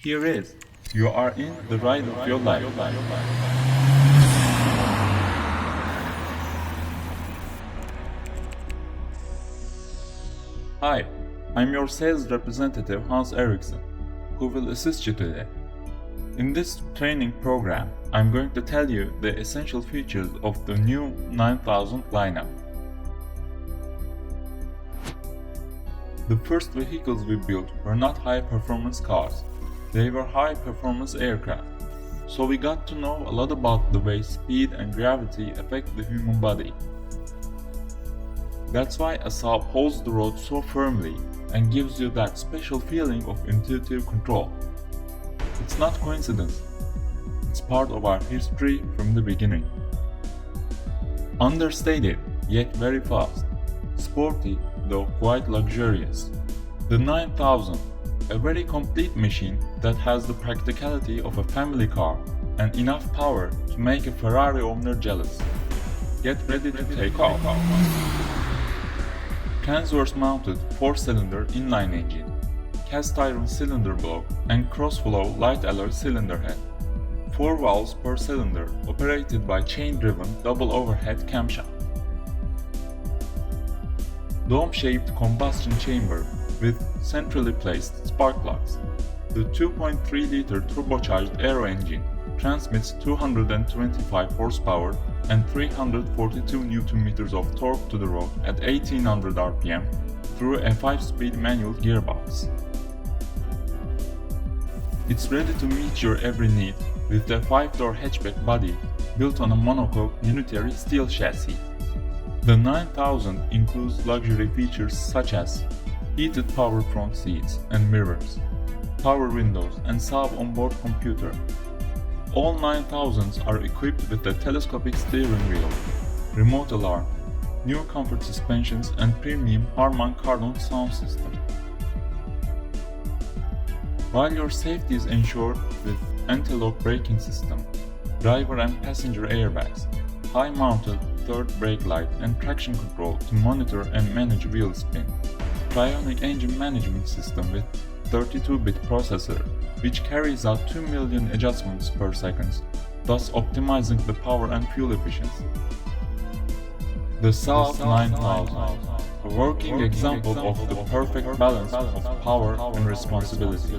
Here is. You are in the ride of your life. Hi, I'm your sales representative Hans Eriksson, who will assist you today. In this training program, I'm going to tell you the essential features of the new 9000 lineup. The first vehicles we built were not high-performance cars, they were high-performance aircraft. So we got to know a lot about the way speed and gravity affect the human body. That's why a Saab holds the road so firmly and gives you that special feeling of intuitive control. It's not coincidence. It's part of our history from the beginning. Understated, yet very fast. Sporty, though quite luxurious. The 9000, a very complete machine that has the practicality of a family car and enough power to make a Ferrari owner jealous. Get ready to take off. Kenworth-mounted 4-cylinder inline engine, cast iron cylinder block and cross-flow light alloy cylinder head. 4 valves per cylinder, operated by chain-driven double overhead camshaft. Dome-shaped combustion chamber with centrally placed spark plugs. The 2.3-liter turbocharged Aero engine transmits 225 horsepower and 342 Nm of torque to the road at 1800 rpm through a 5-speed manual gearbox. It's ready to meet your every need with a 5-door hatchback body built on a monocoque unitary steel chassis. The 9000 includes luxury features such as heated power front seats and mirrors, power windows and Saab onboard computer. All 9000s are equipped with a telescopic steering wheel, remote alarm, new comfort suspensions and premium Harman Kardon sound system. While your safety is ensured with anti-lock braking system, driver and passenger airbags, high-mounted third brake light and traction control to monitor and manage wheel spin, Trionic engine management system with 32-bit processor, which carries out 2 million adjustments per second, thus optimizing the power and fuel efficiency. The Saab 9000, a working example of the perfect balance of power and responsibility.